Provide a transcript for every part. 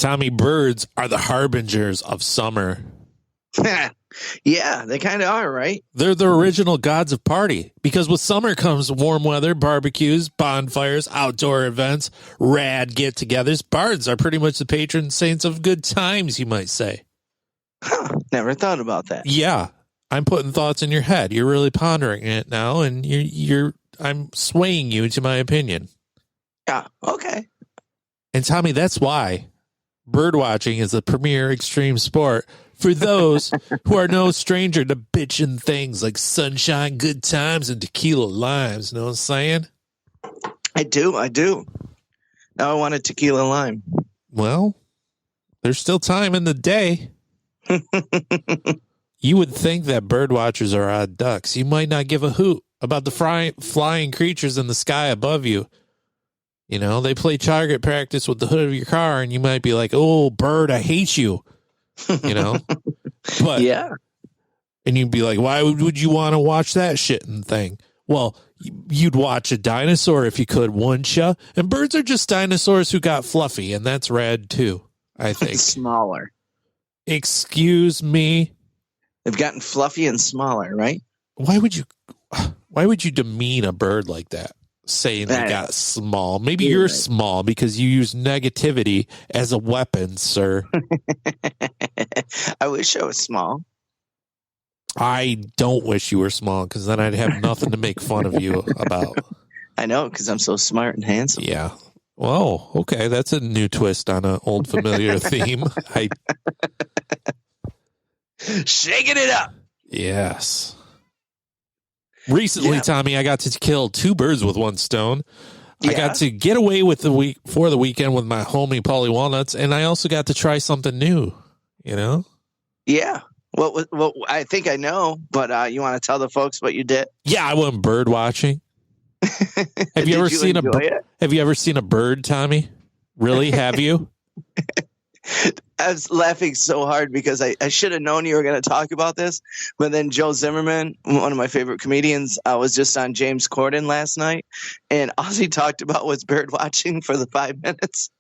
Tommy, birds are the harbingers of summer. Yeah, they kind of are, right? They're the original gods of party, because with summer comes warm weather, barbecues, bonfires, outdoor events, rad get-togethers. Birds are pretty much the patron saints of good times, you might say. Huh, never thought about that. Yeah, I'm putting thoughts in your head. You're really pondering it now, and I'm swaying you to my opinion. Yeah, okay. And Tommy, that's why bird watching is the premier extreme sport for those who are no stranger to bitching things like sunshine, good times, and tequila limes. Know what I'm saying? I do. Now I want a tequila lime. Well, there's still time in the day. You would think that bird watchers are odd ducks. You might not give a hoot about the flying creatures in the sky above you. You know, they play target practice with the hood of your car, and you might be like, oh, bird, I hate you. You know? But yeah. And you'd be like, why would you want to watch that shitting thing? Well, you'd watch a dinosaur if you could, wouldn't you? And birds are just dinosaurs who got fluffy, and that's rad too, I think. Smaller. Excuse me? They've gotten fluffy and smaller, right? Why would you demean a bird like that? Saying they got small. Maybe you're small because you use negativity as a weapon, sir. I wish I was small. I don't wish you were small, because then I'd have nothing to make fun of you about. I know, because I'm so smart and handsome. Yeah. Well, okay. That's a new twist on an old familiar theme. Shaking it up. Yes. Recently, Tommy, I got to kill 2 birds with 1 stone. I got to get away with the weekend with my homie Paulie Walnuts, and I also got to try something new, you know? Yeah. Well, I think I know, but you want to tell the folks what you did? Yeah, I went bird watching. Have you ever seen a bird, Tommy? Really? Have you? I was laughing so hard because I should have known you were going to talk about this. But then Joe Zimmerman, one of my favorite comedians, was just on James Corden last night. And all he talked about was bird watching for the 5 minutes.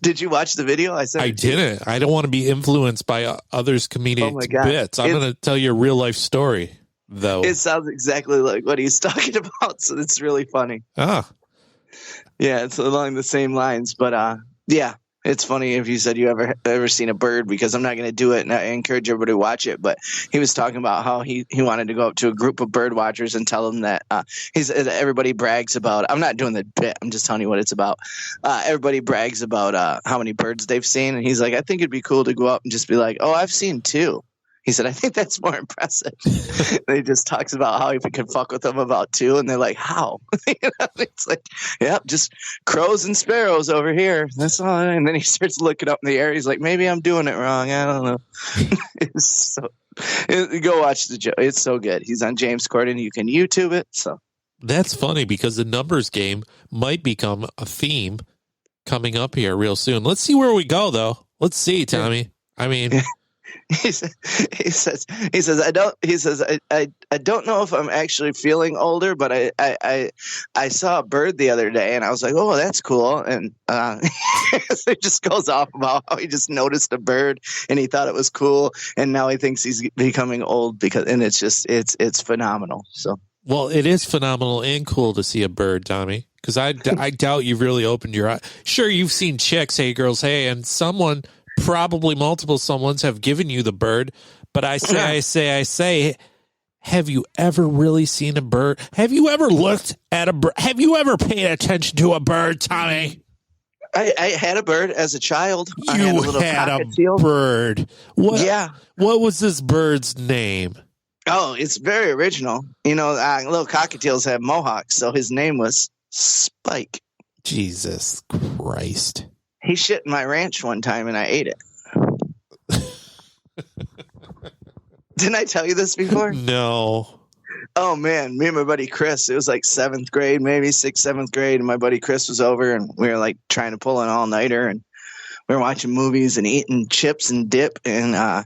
Did you watch the video? I didn't. I don't want to be influenced by others' comedic bits. I'm going to tell you a real life story, though. It sounds exactly like what he's talking about. So it's really funny. Ah. Yeah, it's along the same lines. But yeah. It's funny if you said you ever seen a bird, because I'm not going to do it, and I encourage everybody to watch it. But he was talking about how he wanted to go up to a group of bird watchers and tell them that everybody brags about. I'm not doing the bit. I'm just telling you what it's about. Everybody brags about how many birds they've seen, and he's like, I think it'd be cool to go up and just be like, oh, I've seen 2. He said, I think that's more impressive. He just talks about how he could fuck with them about 2, and they're like, how? It's like, yep, just crows and sparrows over here. That's all. And then he starts looking up in the air. He's like, maybe I'm doing it wrong. I don't know. Go watch the show. It's so good. He's on James Corden. You can YouTube it. So that's funny, because the numbers game might become a theme coming up here real soon. Let's see where we go, though. Let's see, Tommy. I mean... He says, I don't know if I'm actually feeling older, but I saw a bird the other day, and I was like, oh, that's cool. And it just goes off about how he just noticed a bird and he thought it was cool, and now he thinks he's becoming old and it's phenomenal. So, well, it is phenomenal and cool to see a bird, Tommy, because I doubt you've really opened your eyes. Sure, you've seen chicks, hey girls, hey, and someone. Probably multiple someones have given you the bird, but I say, have you ever really seen a bird? Have you ever looked at a bird? Have you ever paid attention to a bird, Tommy? I had a bird as a child. You had a bird. What? Yeah. What was this bird's name? Oh, it's very original. You know, little cockatiels have mohawks, so his name was Spike. Jesus Christ. He shit in my ranch one time, and I ate it. Didn't I tell you this before? No. Oh, man. Me and my buddy Chris, it was like 7th grade, maybe 6th, 7th grade, and my buddy Chris was over, and we were like trying to pull an all-nighter, and we were watching movies and eating chips and dip, and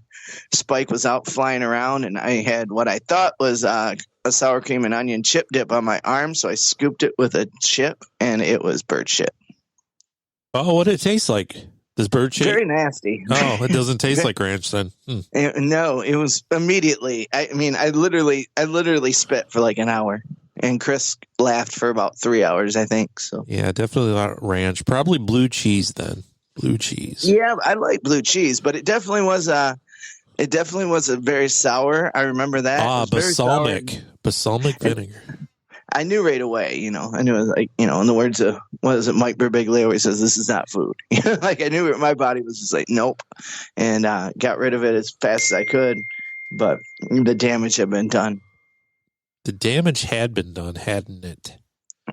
Spike was out flying around, and I had what I thought was a sour cream and onion chip dip on my arm, so I scooped it with a chip, and it was bird shit. Oh, what it tastes like? Does bird shit? Very nasty. Oh, it doesn't taste like ranch then. No, it was immediately. I mean, I literally spit for like an hour, and Chris laughed for about 3 hours, I think. So Yeah, definitely not ranch. Probably blue cheese then. Blue cheese. yeah, I like blue cheese, but it definitely was a very sour. I remember that. It was very sour. Balsamic vinegar. I knew right away, I knew it was like, in the words of, what is it, Mike Birbiglia always says, this is not food. Like I knew it, my body was just like, nope. And got rid of it as fast as I could. But the damage had been done. The damage had been done, hadn't it?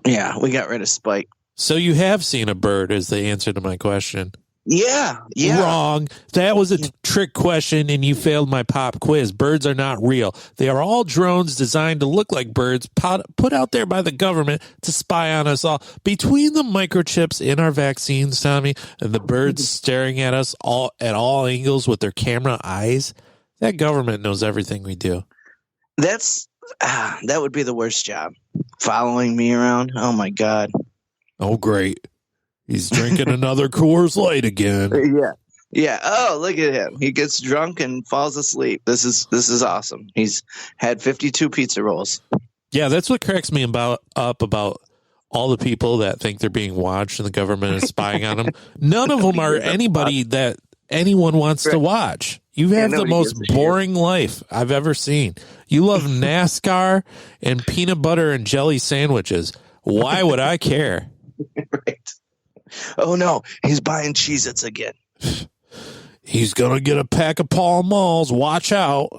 Yeah, we got rid of Spike. So you have seen a bird is the answer to my question. Yeah. Wrong. That was a trick question, and you failed my pop quiz. Birds are not real. They are all drones designed to look like birds, put out there by the government to spy on us all. Between the microchips in our vaccines, Tommy, and the birds staring at us at all angles with their camera eyes, that government knows everything we do. That would be the worst job. Following me around. Oh my God. Oh, great. He's drinking another Coors Light again. Yeah. Oh, look at him. He gets drunk and falls asleep. This is awesome. He's had 52 pizza rolls. Yeah, that's what cracks me up about all the people that think they're being watched and the government is spying on them. None of them are anybody that anyone wants to watch. You have the most boring life I've ever seen. You love NASCAR and peanut butter and jelly sandwiches. Why would I care? Right. Oh no, he's buying Cheez-Its again. He's gonna get a pack of Pall Malls. Watch out.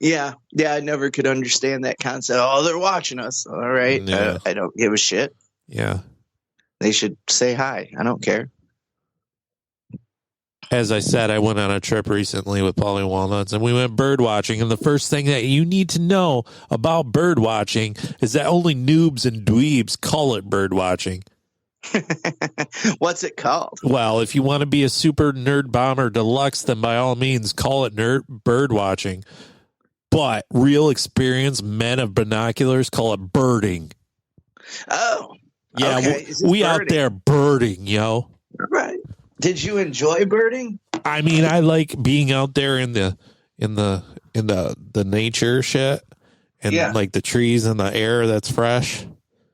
Yeah, I never could understand that concept. Oh, they're watching us. All right. Yeah. I don't give a shit. Yeah. They should say hi. I don't care. As I said, I went on a trip recently with Paulie Walnuts, and we went bird watching. And the first thing that you need to know about bird watching is that only noobs and dweebs call it bird watching. What's it called? Well, if you want to be a super nerd bomber deluxe, then by all means call it bird watching. But real experienced men of binoculars call it birding. Oh, yeah, okay. we out there birding, yo. All right. Did you enjoy birding? I mean, I like being out there in the nature shit, and like the trees and the air that's fresh.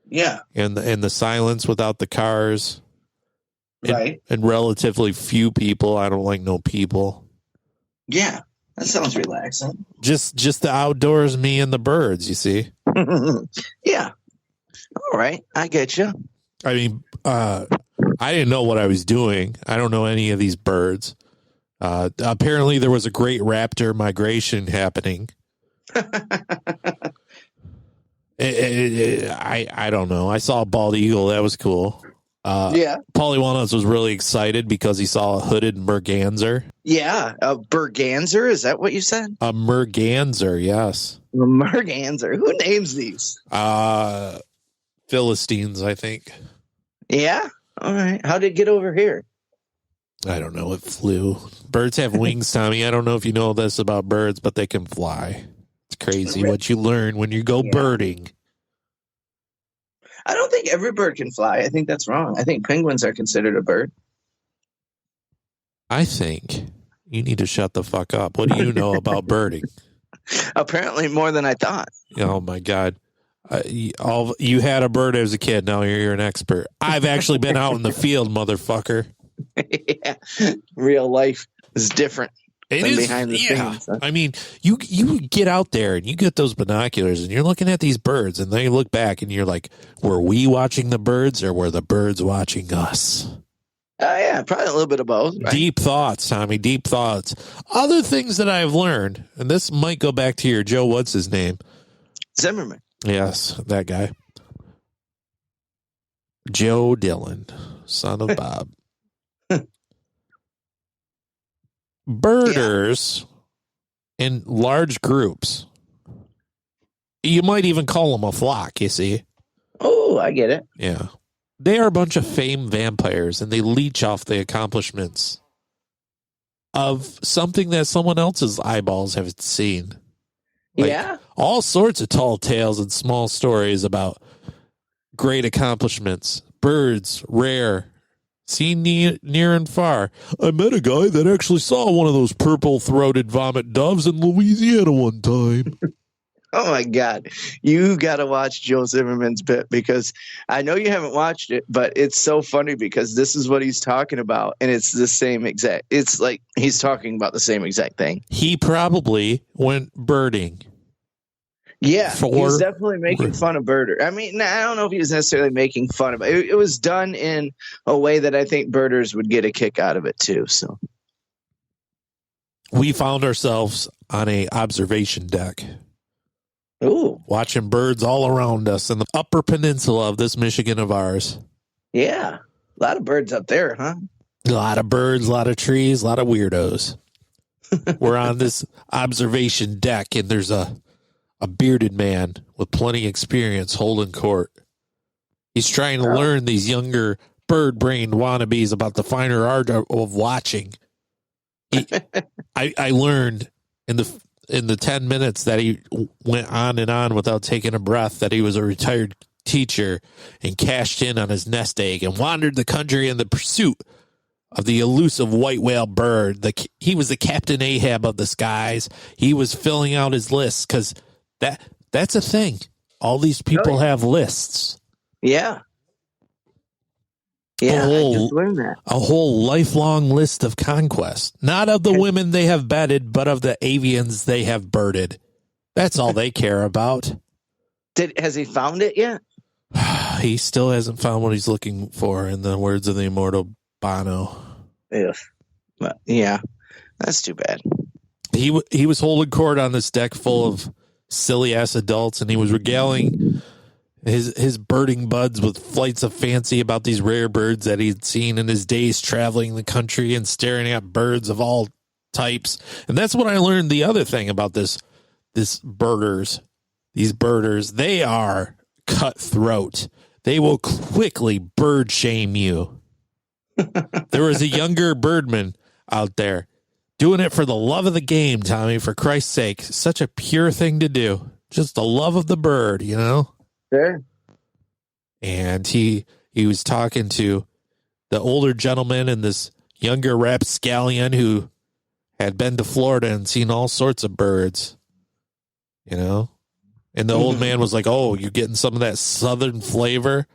Yeah. And the silence without the cars. Right. And relatively few people. I don't like no people. Yeah. That sounds relaxing. Just the outdoors, me and the birds, you see? Yeah. All right. I get you. I mean, I didn't know what I was doing. I don't know any of these birds. Apparently there was a great raptor migration happening. I don't know. I saw a bald eagle. That was cool. Yeah. Paulie Walnuts was really excited because he saw a hooded merganser. Yeah. A merganser? Is that what you said? A merganser, yes. A merganser. Who names these? Philistines, I think. Yeah. All right. How did it get over here? I don't know. It flew. Birds have wings, Tommy. I don't know if you know this about birds, but they can fly. It's crazy what you learn when you go birding. I don't think every bird can fly. I think that's wrong. I think penguins are considered a bird. I think you need to shut the fuck up. What do you know about birding? Apparently more than I thought. Oh, my God. You had a bird as a kid. Now you're an expert. I've actually been out in the field, motherfucker. Yeah. Real life is different. It is behind the scenes. I mean, you get out there and you get those binoculars and you're looking at these birds and they look back and you're like, were we watching the birds or were the birds watching us? Yeah, probably a little bit of both. Right? Deep thoughts, Tommy, deep thoughts. Other things that I've learned, and this might go back to your Joe, what's his name? Zimmerman. Yes, that guy. Joe Dillon, son of Bob. Birders in large groups. You might even call them a flock, you see. Oh, I get it. Yeah. They are a bunch of fame vampires, and they leech off the accomplishments of something that someone else's eyeballs have seen. Like, yeah. All sorts of tall tales and small stories about great accomplishments. birds, rare, seen near and far. I met a guy that actually saw one of those purple-throated vomit doves in Louisiana one time. Oh my God. You got to watch Joe Zimmerman's bit, because I know you haven't watched it, but it's so funny because this is what he's talking about. And it's the same exact, it's like he's talking about the same exact thing. He probably went birding. Yeah. He's definitely making fun of birder. I mean, I don't know if he was necessarily making fun of it. It was done in a way that I think birders would get a kick out of it too. So we found ourselves on a observation deck. Ooh. Watching birds all around us in the upper peninsula of this Michigan of ours. Yeah. A lot of birds up there, huh? A lot of birds, a lot of trees, a lot of weirdos. We're on this observation deck, and there's a bearded man with plenty of experience holding court. He's trying to learn these younger bird-brained wannabes about the finer art of watching. I learned in the 10 minutes that he went on and on without taking a breath that he was a retired teacher and cashed in on his nest egg and wandered the country in the pursuit of the elusive white whale bird. He was the Captain Ahab of the skies. He was filling out his lists because that's a thing. All these people have lists. Yeah. Yeah, I just learned that. A whole lifelong list of conquest. Not of the women they have bedded, but of the avians they have birded. That's all they care about. Has he found it yet? He still hasn't found what he's looking for, in the words of the immortal Bono. Yeah, that's too bad. He was holding court on this deck full of silly-ass adults, and he was regaling his birding buds with flights of fancy about these rare birds that he'd seen in his days traveling the country and staring at birds of all types. And that's what I learned. The other thing about these birders, they are cutthroat. They will quickly bird shame you. There was a younger birdman out there doing it for the love of the game, Tommy, for Christ's sake. Such a pure thing to do. Just the love of the bird, you know? Sure. And he was talking to the older gentleman and this younger rapscallion who had been to Florida and seen all sorts of birds, you know? And the old man was like, "Oh, you're getting some of that southern flavor,"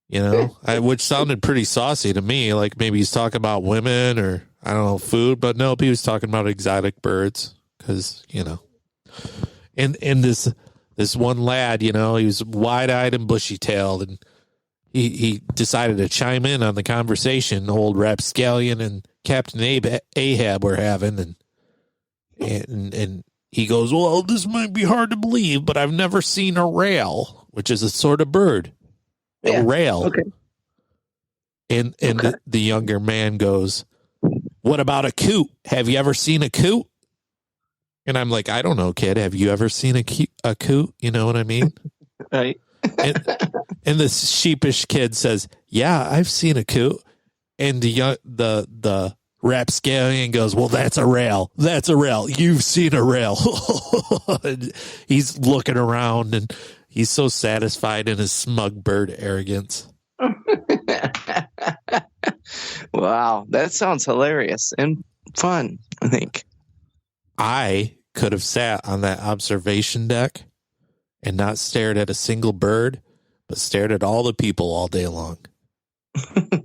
you know, which sounded pretty saucy to me. Like maybe he's talking about women or, I don't know, food, but nope, he was talking about exotic birds because, you know, and this one lad, you know, he was wide-eyed and bushy-tailed, and he decided to chime in on the conversation old rapscallion and Captain Ahab were having, and he goes, "Well, this might be hard to believe, but I've never seen a rail," which is a sort of bird. Yeah. A rail. Okay. And the younger man goes, "What about a coot? Have you ever seen a coot?" And I'm like, "I don't know, kid. Have you ever seen a coot? You know what I mean?" Right. and this sheepish kid says, "Yeah, I've seen a coot." And the rapscallion goes, "Well, that's a rail. That's a rail. You've seen a rail." He's looking around, and he's so satisfied in his smug bird arrogance. Wow, that sounds hilarious and fun, I think. I could have sat on that observation deck and not stared at a single bird, but stared at all the people all day long.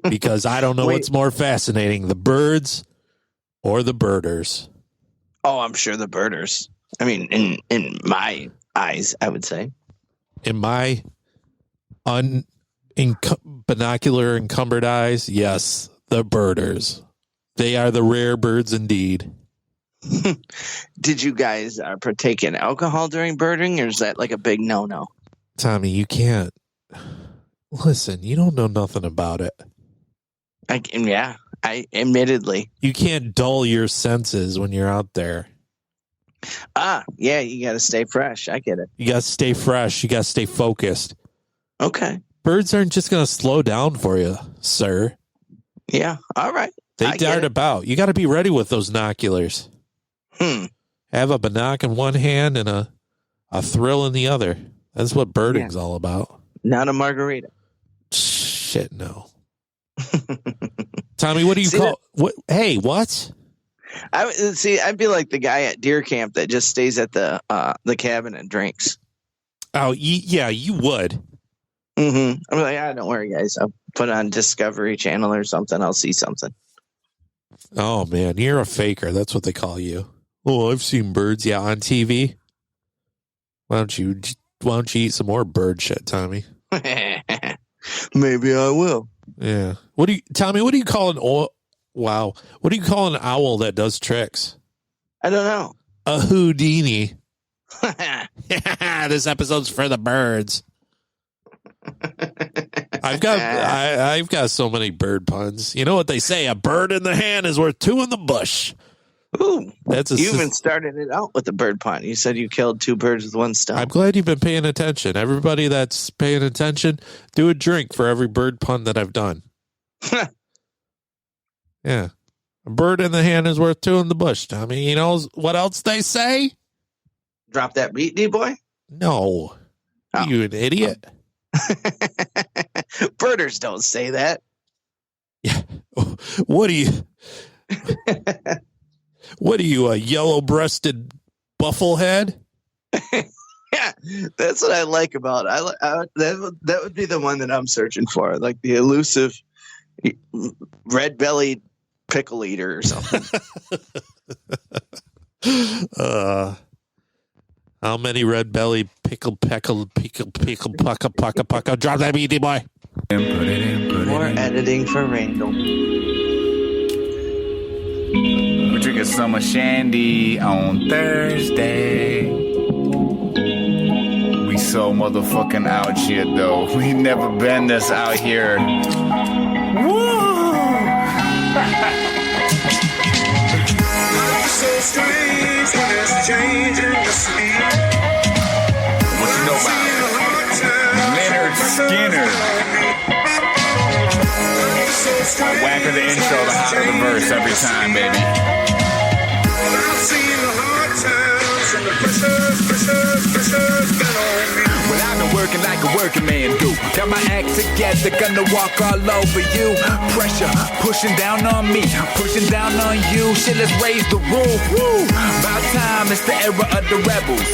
Because I don't know what's more fascinating, the birds or the birders. Oh, I'm sure the birders. I mean, in my eyes, I would say. In my binocular encumbered eyes, yes, the birders. They are the rare birds indeed. Did you guys partake in alcohol during birding, or is that like a big no-no? Tommy, you can't. Listen, you don't know nothing about it. I admittedly. You can't dull your senses when you're out there. Yeah, you got to stay fresh. I get it. You got to stay fresh. You got to stay focused. Okay. Birds aren't just going to slow down for you, sir. Yeah, all right. They dart about. You got to be ready with those binoculars. Have a binoc in one hand and a thrill in the other. That's what birding's all about. Not a margarita. Shit, no. Tommy, what do you call what? Hey, what? I'd be like the guy at deer camp that just stays at the cabin and drinks. Oh, yeah, you would. I'm like, don't worry, guys. I'll put on Discovery Channel or something. I'll see something. Oh man, you're a faker. That's what they call you. Oh, I've seen birds. Yeah, on TV. Why don't you eat some more bird shit, Tommy? Maybe I will. Yeah. Tommy? What do you call an Wow. What do you call an owl that does tricks? I don't know. A Houdini. This episode's for the birds. I've got so many bird puns. You know what they say? A bird in the hand is worth two in the bush. Ooh, you even started it out with the bird pun. You said you killed two birds with one stone. I'm glad you've been paying attention. Everybody that's paying attention, do a drink for every bird pun that I've done. Yeah. A bird in the hand is worth two in the bush, Tommy. You know what else they say? Drop that beat, D-boy? No. Oh. You an idiot? Birders don't say that. Yeah. What are you, a yellow-breasted bufflehead? Yeah, that's what I like about it. That would be the one that I'm searching for, like the elusive red-bellied pickle eater or something. How many red-bellied pickle, pucka, pucka. Drop that beat, boy. More editing for Randall. We're drinking summer shandy on Thursday. We so motherfucking out here, though. We never been this out here. Woo! So strange when it's changing the speed. What you know about Leonard Skinner? The whacker the intro, the hotter the verse every time, baby. I've seen the hard times and the pressure's been on me. Well, I've been working like a working man do. Got my act together, gonna walk all over you. Pressure pushing down on me, pushing down on you. Shit, let's raise the roof. Woo! About time, it's the era of the rebels.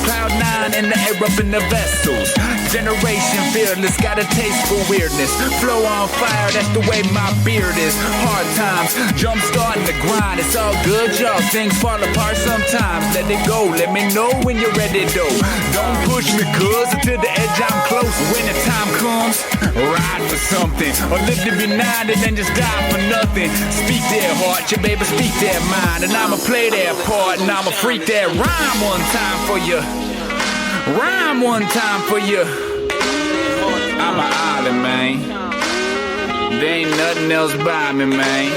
Cloud nine in the air up in the vessels. Generation fearless, got a taste for weirdness. Flow on fire, that's the way my beard is. Hard times, jump starting the grind. It's all good, y'all. Things fall apart sometimes. Let it go, let me know when you're ready, though. Don't push me, cuz until the edge I'm close. When the time comes, ride for something. Or live to be 90 and then just die for nothing. Speak their heart, your baby, speak their mind. And I'ma play their part, and I'ma freak that rhyme one time for you. Rhyme one time for you. I'm an island, man. There ain't nothing else by me, man.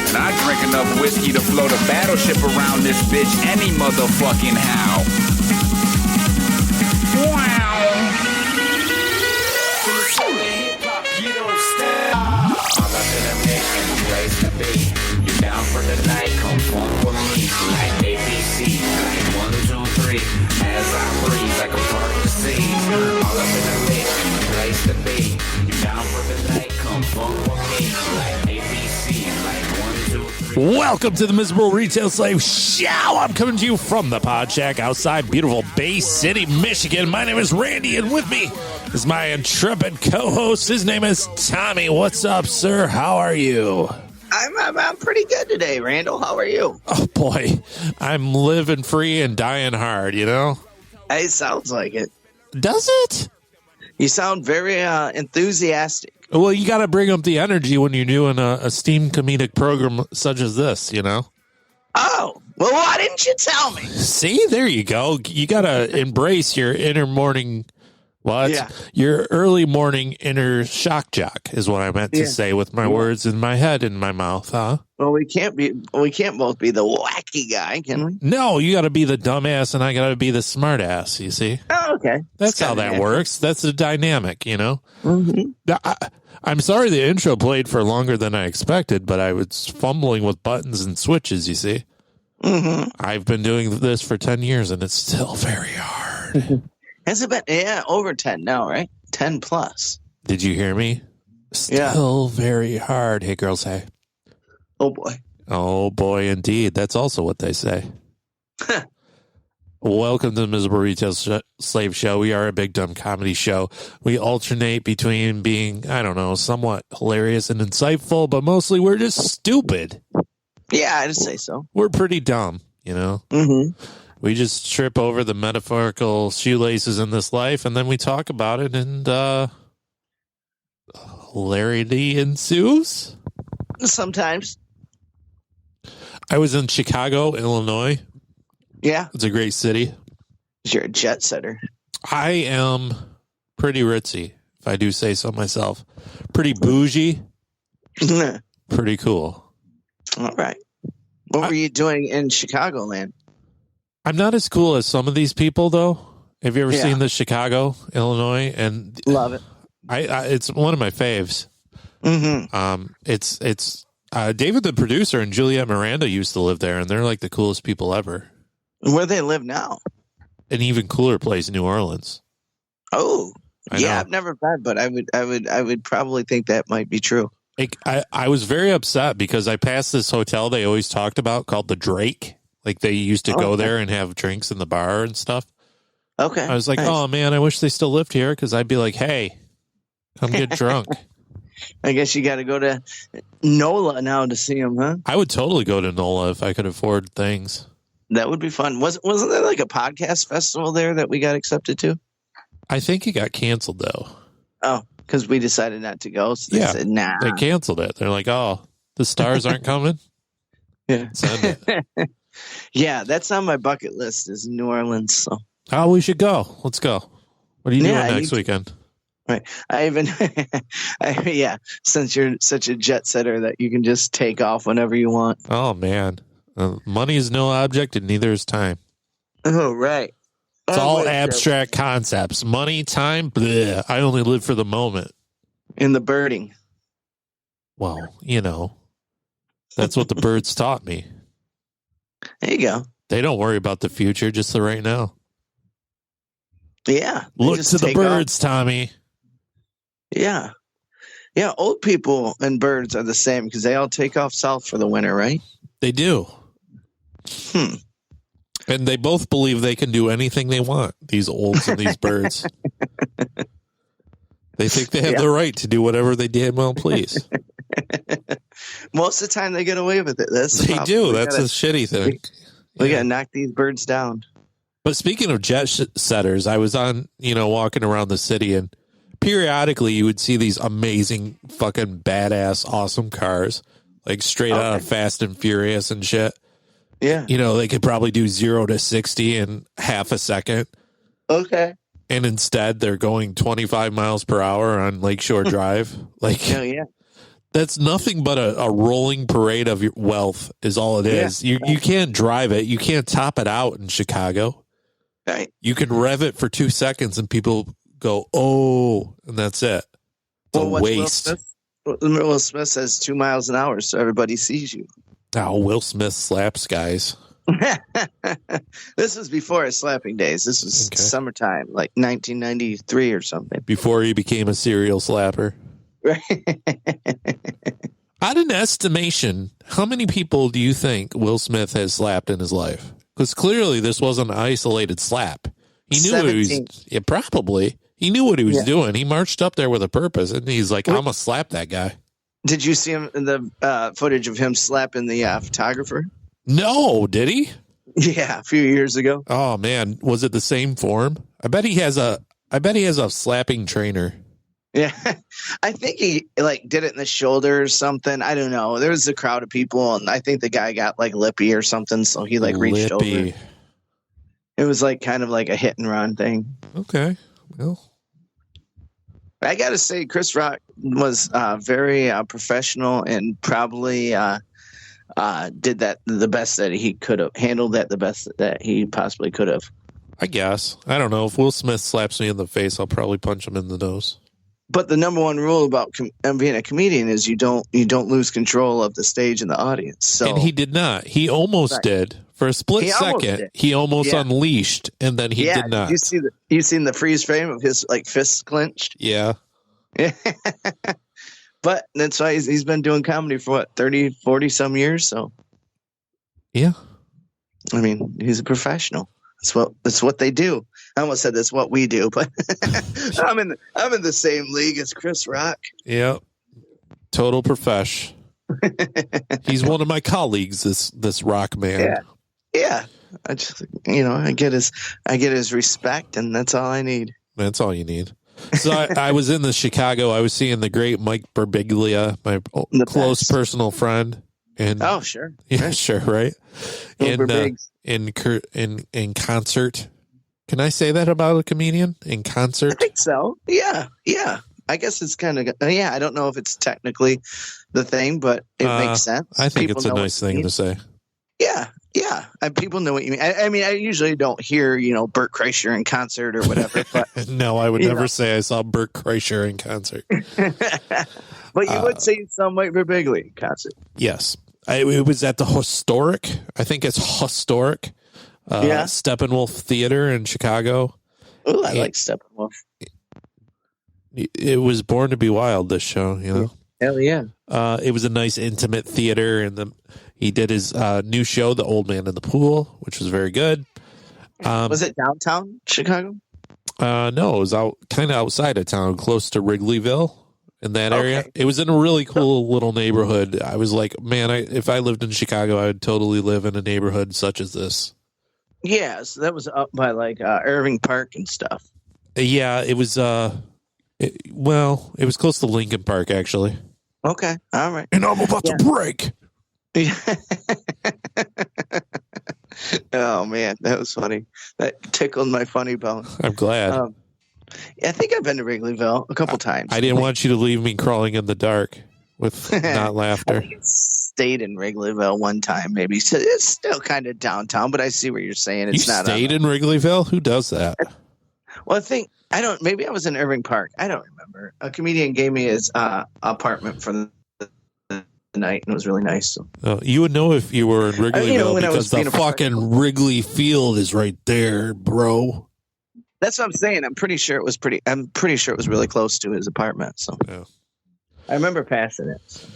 And I drink enough whiskey to float a battleship around this bitch any motherfucking how. Wow. All up in a mission, place to be. You down for the night, come form with me. Like ABC, like 1, 2, 3. As I breathe, like a part of the sea. All up in a mission, place to be. You down for the night, come form with me. Like ABC, like 1, 2, 3. Welcome to the Miserable Retail Slave Show. I'm coming to you from the Pod Shack outside beautiful Bay City, Michigan. My name is Randy, and with me is my intrepid co-host. His name is Tommy. What's up, sir? How are you? I'm pretty good today, Randall. How are you? Oh, boy. I'm living free and dying hard, you know? It sounds like it. Does it? You sound very enthusiastic. Well, you got to bring up the energy when you're doing a STEAM comedic program such as this, you know? Oh, well, why didn't you tell me? See, there you go. You got to embrace your inner morning, your early morning inner shock jock is what I meant to say with my words in my head and my mouth, huh? Well, we can't both be the wacky guy, can we? No, you got to be the dumbass and I got to be the smart ass, you see? Oh, okay. That's how that works. That's the dynamic, you know? Mm-hmm. I'm sorry the intro played for longer than I expected, but I was fumbling with buttons and switches, you see? Mm-hmm. I've been doing this for 10 years, and it's still very hard. Has it been over 10 now, right? 10 plus. Did you hear me? Still very hard. Hey, girls, hey. Oh boy. Oh boy, indeed. That's also what they say. Welcome to the Miserable Retail Slave Show. We are a big dumb comedy show. We alternate between being, I don't know, somewhat hilarious and insightful, but mostly we're just stupid. Yeah, I'd say so. We're pretty dumb, you know? Mm-hmm. We just trip over the metaphorical shoelaces in this life, and then we talk about it, and hilarity ensues. Sometimes. I was in Chicago, Illinois. Yeah. It's a great city. You're a jet setter. I am pretty ritzy, if I do say so myself. Pretty bougie. Pretty cool. All right. What were you doing in Chicagoland? I'm not as cool as some of these people, though. Have you ever seen the Chicago, Illinois? And love it. It's one of my faves. Mm-hmm. It's David, the producer, and Juliet Miranda used to live there, and they're like the coolest people ever. Where they live now? An even cooler place, New Orleans. Oh, I know. I've never been, but I would probably think that might be true. I was very upset because I passed this hotel they always talked about called the Drake. Like they used to go there and have drinks in the bar and stuff. Okay. I was like, nice. Oh man, I wish they still lived here because I'd be like, hey, come get drunk. I guess you got to go to NOLA now to see them, huh? I would totally go to NOLA if I could afford things. That would be fun. Wasn't there like a podcast festival there that we got accepted to? I think it got canceled though. Oh, because we decided not to go. So they said, nah. They canceled it. They're like, oh, the stars aren't coming? Yeah. Send it. Yeah, that's on my bucket list is New Orleans. So. Oh, we should go. Let's go. What are you doing next weekend? Right. I even, since you're such a jet setter that you can just take off whenever you want. Oh, man. Money is no object and neither is time. Oh, right. It's all abstract concepts. Money, time, bleh. I only live for the moment. In the birding. Well, you know, that's what the birds taught me. There you go. They don't worry about the future, just the right now. Yeah. Look to the birds, Tommy. Yeah. Yeah, old people and birds are the same because they all take off south for the winter, right? They do. And they both believe they can do anything they want, these olds and these birds. They think they have the right to do whatever they damn well please. Most of the time they get away with it. They do. That's a shitty thing. We got to knock these birds down. But speaking of jet setters, I was on, walking around the city, and periodically you would see these amazing fucking badass awesome cars, like straight out of Fast and Furious and shit. Yeah. They could probably do 0 to 60 in half a second. Okay. And instead they're going 25 miles per hour on Lakeshore Drive. Yeah. That's nothing but a rolling parade of your wealth is all it is. You can't drive it. You can't top it out in Chicago. Right. You can rev it for 2 seconds and people go, oh, and that's it. It's a waste. Will Smith says 2 miles an hour, so everybody sees you. Oh, Will Smith slaps guys. This was before his slapping days. This was summertime, like 1993 or something. Before he became a serial slapper. Right. At an estimation, how many people do you think Will Smith has slapped in his life? Because clearly this wasn't an isolated slap. He knew what he was. Yeah, probably. He knew what he was doing. He marched up there with a purpose, and he's like, I'm gonna slap that guy. Did you see him in the footage of him slapping the photographer? No, did he? Yeah, a few years ago. Oh man, was it the same form? I bet he has a slapping trainer. Yeah, I think he did it in the shoulder or something. I don't know. There was a crowd of people, and I think the guy got lippy or something, so he reached over. It was kind of like a hit and run thing. Okay, well, I got to say, Chris Rock was very professional and probably did that the best that he could have, handled that the best that he possibly could have. I guess. I don't know. If Will Smith slaps me in the face, I'll probably punch him in the nose. But the number one rule about being a comedian is you don't lose control of the stage and the audience. So, and he did not. He almost did For a split He almost second, did. he almost Yeah. unleashed, and then he did not. You seen the freeze frame of his like fists clenched? Yeah. But that's why he's been doing comedy for what, 30, 40 some years. So Yeah. I mean, he's a professional. That's what they do. I almost said that's what we do, but I'm in the same league as Chris Rock. Yeah. Total profesh. He's one of my colleagues, this rock man. Yeah. I just I get his respect, and that's all I need. That's all you need. So I was in Chicago. I was seeing the great Mike Birbiglia, my close personal friend. And oh, sure. Yeah, sure, right? In concert. Can I say that about a comedian? In concert? I think so. Yeah. I guess it's kind of I don't know if it's technically the thing, but it makes sense. I think it's a nice thing to say. Yeah. People know what you mean. I mean, I usually don't hear, Bert Kreischer in concert or whatever. But no, I would never say I saw Bert Kreischer in concert. But you would say you saw Mike Birbiglia in concert. Yes. It was at the historic, I think it's historic, Steppenwolf Theater in Chicago. Oh, I like Steppenwolf. It was Born to be Wild, this show, Hell yeah. It was a nice, intimate theater, and he did his new show, The Old Man in the Pool, which was very good. Was it downtown Chicago? No, it was kind of outside of town, close to Wrigleyville. In that area. It was in a really cool little neighborhood. I was like, man, if I lived in Chicago, I would totally live in a neighborhood such as this. Yeah, so that was up by like Irving Park and stuff. Yeah, it was it was close to Lincoln Park, actually. Okay, all right. And I'm about to break. Oh man, that was funny. That tickled my funny bone. I'm glad. I think I've been to Wrigleyville a couple times. I didn't want you to leave me crawling in the dark with not laughter. I think I stayed in Wrigleyville one time, maybe. So it's still kind of downtown, but I see what you're saying. It's not stayed in Wrigleyville? Who does that? Well, maybe I was in Irving Park. I don't remember. A comedian gave me his apartment for the night, and it was really nice. So. Oh, you would know if you were in Wrigleyville because the fucking Wrigley Field is right there, bro. That's what I'm saying. I'm pretty sure it was really close to his apartment. So yeah. I remember passing it. So.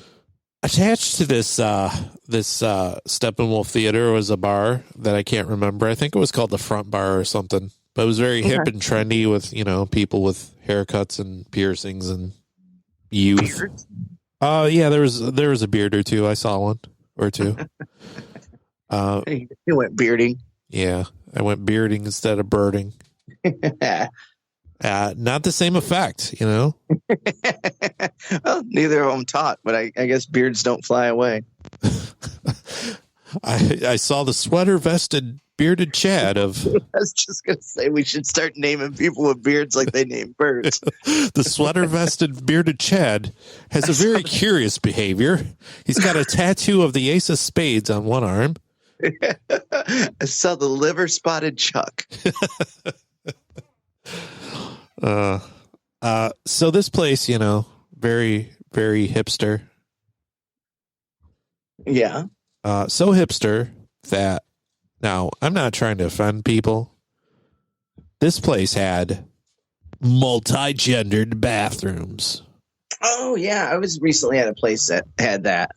Attached to this Steppenwolf Theater was a bar that I can't remember. I think it was called the Front Bar or something. But it was very hip and trendy with, people with haircuts and piercings and youth. Yeah, there was a beard or two. I saw one or two. You went bearding. Yeah, I went bearding instead of birding. Not the same effect, Well, neither of them taught, but I guess beards don't fly away. I saw the sweater vested bearded Chad of. I was just gonna say we should start naming people with beards like they name birds. The sweater vested bearded Chad has a very curious behavior. He's got a tattoo of the Ace of Spades on one arm. I saw the liver spotted Chuck. So this place, very, very hipster. Yeah. So hipster that now I'm not trying to offend people. This place had multi-gendered bathrooms. Oh yeah. I was recently at a place that had that.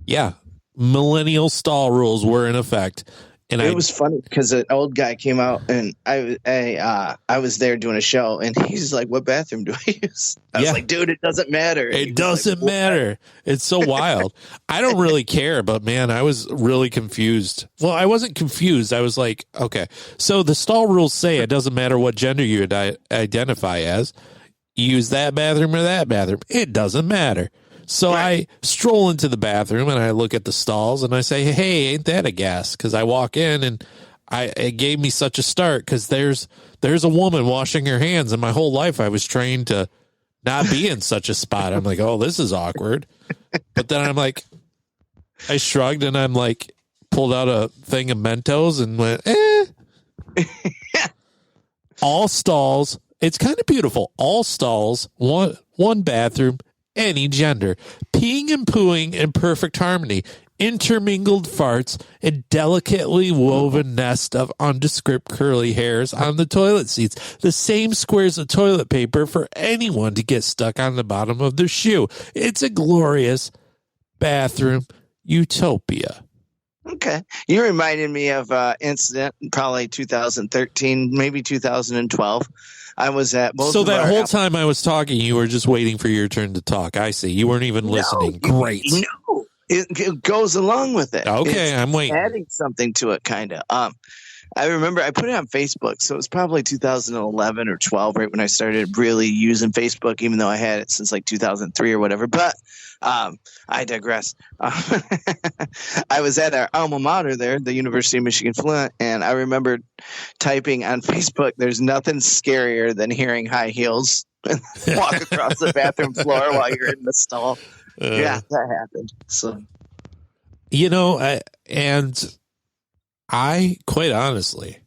Yeah. Millennial stall rules were in effect. And it was funny because an old guy came out and I was there doing a show and he's like, "What bathroom do I use?" I was like, "Dude, it doesn't matter." It doesn't matter. It's so wild. I don't really care, but man, I was really confused. Well, I wasn't confused. I was like, okay, so the stall rules say it doesn't matter what gender you identify as. You use that bathroom or that bathroom. It doesn't matter. So I stroll into the bathroom and I look at the stalls and I say, "Hey, ain't that a gas?" Because I walk in and it gave me such a start because there's a woman washing her hands, and my whole life I was trained to not be in such a spot. I'm like, "Oh, this is awkward," but then I'm like, I shrugged and I'm like, pulled out a thing of Mentos and went, All stalls. It's kind of beautiful. All stalls, one bathroom. Any gender, peeing and pooing in perfect harmony. intermingled farts, and delicately woven nest of undescript curly hairs on the toilet seats. The same squares of toilet paper for anyone to get stuck on the bottom of their shoe. It's a glorious bathroom utopia. Okay. You reminded me of incident probably 2013, maybe 2012. I was at both. So that whole time I was talking, you were just waiting for your turn to talk. I see. You weren't even listening. Great. No, it goes along with it. Okay, I'm waiting. Adding something to it, kind of. I remember I put it on Facebook, so it was probably 2011 or 12, right when I started really using Facebook, even though I had it since like 2003 or whatever. But I digress. I was at our alma mater there, the University of Michigan Flint, and I remember typing on Facebook, "There's nothing scarier than hearing high heels walk across the bathroom floor while you're in the stall." Yeah, that happened. So, you know, I quite honestly,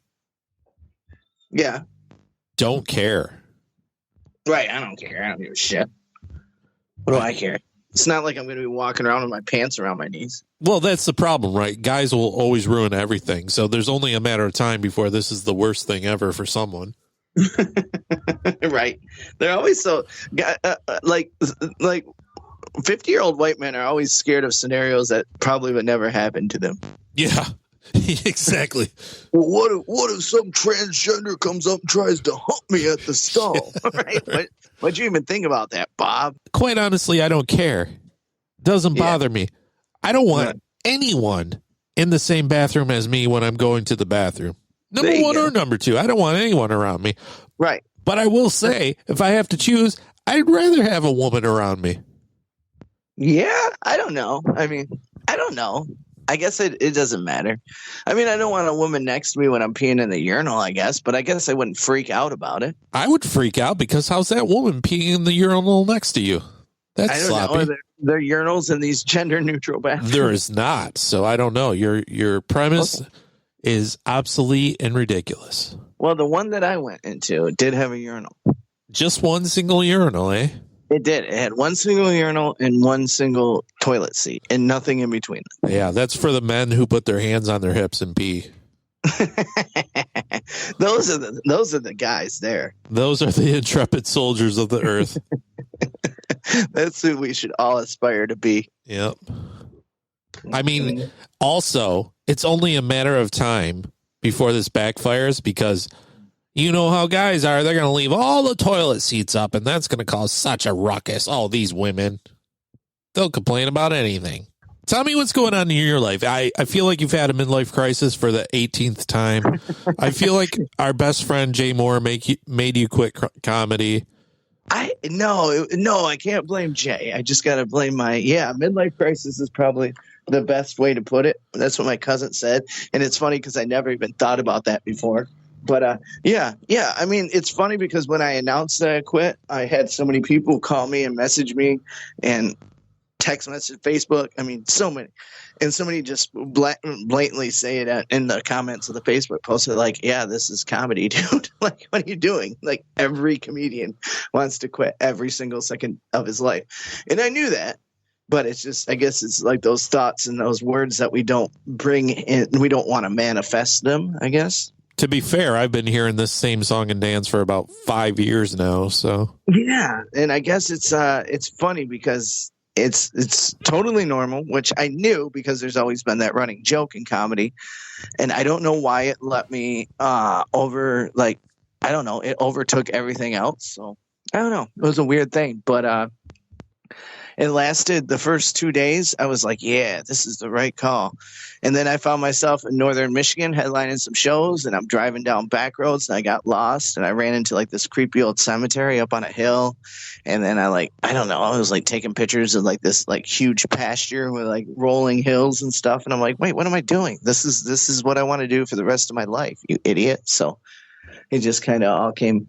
don't care. Right, I don't care. I don't give a shit. What do I care? It's not like I'm going to be walking around with my pants around my knees. Well, that's the problem, right? Guys will always ruin everything. So there's only a matter of time before this is the worst thing ever for someone. Right. They're always so like 50-year-old white men are always scared of scenarios that probably would never happen to them. Yeah, exactly. Well, what if some transgender comes up and tries to hump me at the stall? Right? What'd you even think about that, Bob? Quite honestly, I don't care. Doesn't bother me. I don't want anyone in the same bathroom as me when I'm going to the bathroom. Number one or number two. I don't want anyone around me. Right. But I will say, if I have to choose, I'd rather have a woman around me. Yeah, I don't know. I mean, I don't know. I guess it doesn't matter. I mean, I don't want a woman next to me when I'm peeing in the urinal, I guess, but I guess I wouldn't freak out about it. I would freak out because how's that woman peeing in the urinal next to you? That's I don't sloppy. know. There are urinals in these gender-neutral bathrooms. There is not, so I don't know. Your premise is obsolete and ridiculous. Well, the one that I went into did have a urinal. Just one single urinal, eh? It did. It had one single urinal and one single toilet seat and nothing in between them. Yeah, that's for the men who put their hands on their hips and pee. Those are the guys there. Those are the intrepid soldiers of the earth. That's who we should all aspire to be. Yep. I mean, also, it's only a matter of time before this backfires because you know how guys are. They're going to leave all the toilet seats up, and that's going to cause such a ruckus. Oh, these women. They'll complain about anything. Tell me what's going on in your life. I feel like you've had a midlife crisis for the 18th time. I feel like our best friend, Jay Moore, made you quit comedy. No, I can't blame Jay. I just got to blame midlife crisis is probably the best way to put it. That's what my cousin said. And it's funny because I never even thought about that before. But I mean, it's funny because when I announced that I quit, I had so many people call me and message me and text message, Facebook. I mean, so many. And somebody just blatantly say it in the comments of the Facebook post. They're like, yeah, this is comedy, dude. Like, what are you doing? Like, every comedian wants to quit every single second of his life. And I knew that. But it's just, I guess it's like those thoughts and those words that we don't bring in. We don't want to manifest them, I guess. To be fair, I've been hearing this same song and dance for about 5 years now. So yeah, and I guess it's funny because it's totally normal, which I knew because there's always been that running joke in comedy, and I don't know why it let me over. Like, I don't know, it overtook everything else. So I don't know, it was a weird thing, but it lasted the first 2 days. I was like, yeah, this is the right call. And then I found myself in northern Michigan headlining some shows, and I'm driving down back roads, and I got lost, and I ran into like this creepy old cemetery up on a hill. And then I was like taking pictures of like this like huge pasture with like rolling hills and stuff. And I'm like, wait, what am I doing? This is what I want to do for the rest of my life, you idiot. So it just kind of all came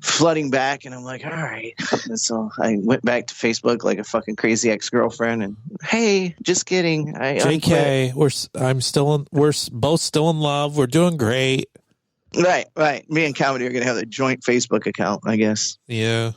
flooding back, and I'm like, all right. And so I went back to Facebook like a fucking crazy ex-girlfriend, and hey, just kidding. JK, we're both still in love. We're doing great. Right. Me and Comedy are gonna have a joint Facebook account, I guess. Yeah.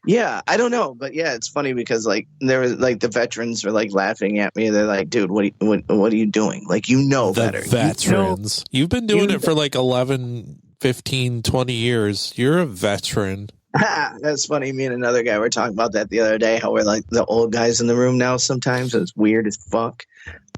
Yeah, I don't know, but yeah, it's funny because like there was like the veterans were like laughing at me. They're like, "Dude, what are you doing? Like, you know The better. veterans. You've been doing it for like 11, 15, 20 years. You're a veteran. That's funny. Me and another guy were talking about that the other day. How we're like the old guys in the room now. Sometimes it's weird as fuck.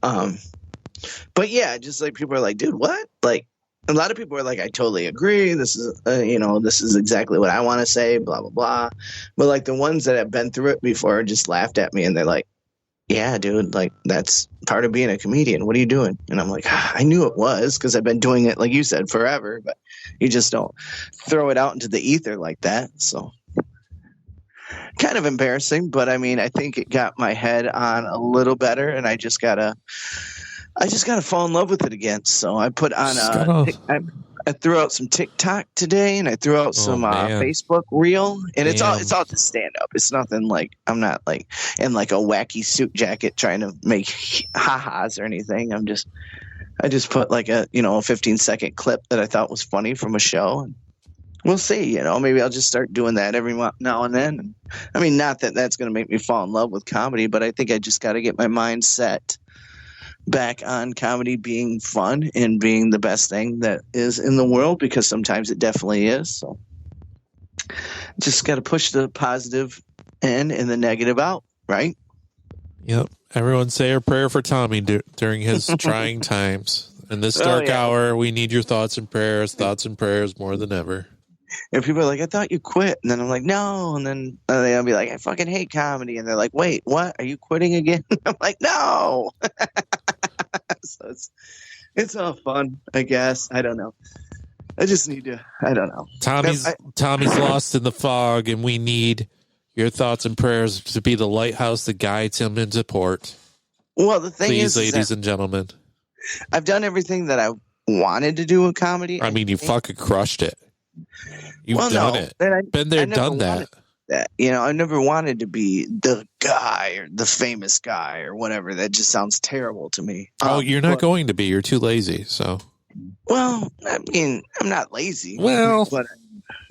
But yeah, just like people are like, "Dude, what?" Like a lot of people are like, "I totally agree. This is this is exactly what I want to say." Blah blah blah. But like the ones that have been through it before just laughed at me and they're like, "Yeah, dude, like that's part of being a comedian. What are you doing?" And I'm like, I knew it was because I've been doing it, like you said, forever, but you just don't throw it out into the ether like that. So kind of embarrassing, but I mean, I think it got my head on a little better and I just gotta fall in love with it again. So I put on I threw out some TikTok today, and I threw out some Facebook reel, and it's all just stand up. It's nothing like I'm not like in like a wacky suit jacket trying to make ha-has or anything. I just put like a 15-second clip that I thought was funny from a show. And we'll see. Maybe I'll just start doing that every now and then. I mean, not that that's going to make me fall in love with comedy, but I think I just got to get my mind set back on comedy being fun and being the best thing that is in the world, because sometimes it definitely is. So just got to push the positive in and the negative out, right? Yep. Everyone say a prayer for Tommy during his trying times. In this dark hour, we need your thoughts and prayers more than ever. And people are like, "I thought you quit." And then I'm like, "No." And then they'll be like, "I fucking hate comedy." And they're like, "Wait, what? Are you quitting again?" I'm like, "No." So it's all fun, I guess. I don't know. I just need to. I don't know. Tommy's lost in the fog, and we need your thoughts and prayers to be the lighthouse that guides him into port. Well, the thing is, ladies and gentlemen, I've done everything that I wanted to do in comedy. I mean, you fucking crushed it. You've done it. Been there, done that. I never wanted to be the guy or the famous guy or whatever. That just sounds terrible to me. You're not going to be. You're too lazy. So, well, I mean, I'm not lazy. Well, but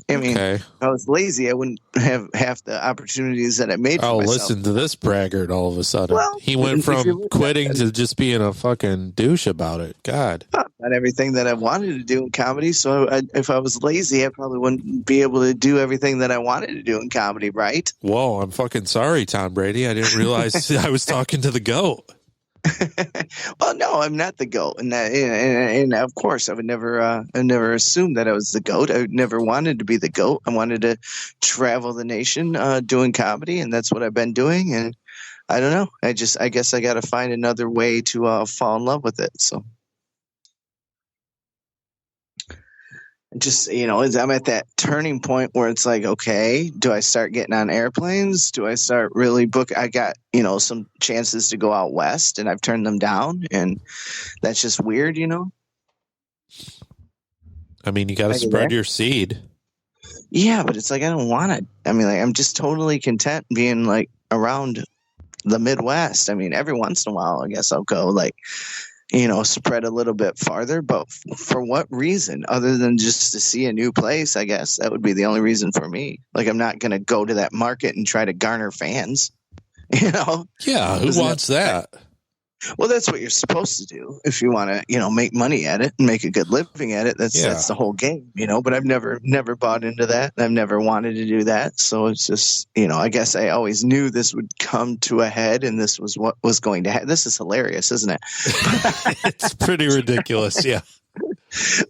I mean, if I was lazy, I wouldn't have half the opportunities that I made for myself. Listen to this braggart all of a sudden. Well, he went from quitting to just being a fucking douche about it. God. Not everything that I wanted to do in comedy. So if I was lazy, I probably wouldn't be able to do everything that I wanted to do in comedy, right? Whoa, I'm fucking sorry, Tom Brady. I didn't realize I was talking to the GOAT. Well, no, I'm not the GOAT, and of course, I would never assume that I was the GOAT. I never wanted to be the GOAT. I wanted to travel the nation doing comedy, and that's what I've been doing. And I don't know. I guess I got to find another way to fall in love with it. So. Just, I'm at that turning point where it's like, okay, do I start getting on airplanes? Do I start really I got, some chances to go out west and I've turned them down, and that's just weird, I mean, you got to spread your seed. Yeah, but it's like, I don't want to. I mean, like, I'm just totally content being like around the Midwest. I mean, every once in a while, I guess I'll go like, spread a little bit farther, but for what reason other than just to see a new place? I guess that would be the only reason for me. Like, I'm not going to go to that market and try to garner fans, Yeah. Who wants that? Well, that's what you're supposed to do if you want to, make money at it and make a good living at it. That's the whole game, but I've never bought into that. I've never wanted to do that. So it's just, I guess I always knew this would come to a head and this was what was going to happen. This is hilarious, isn't it? It's pretty ridiculous. Yeah.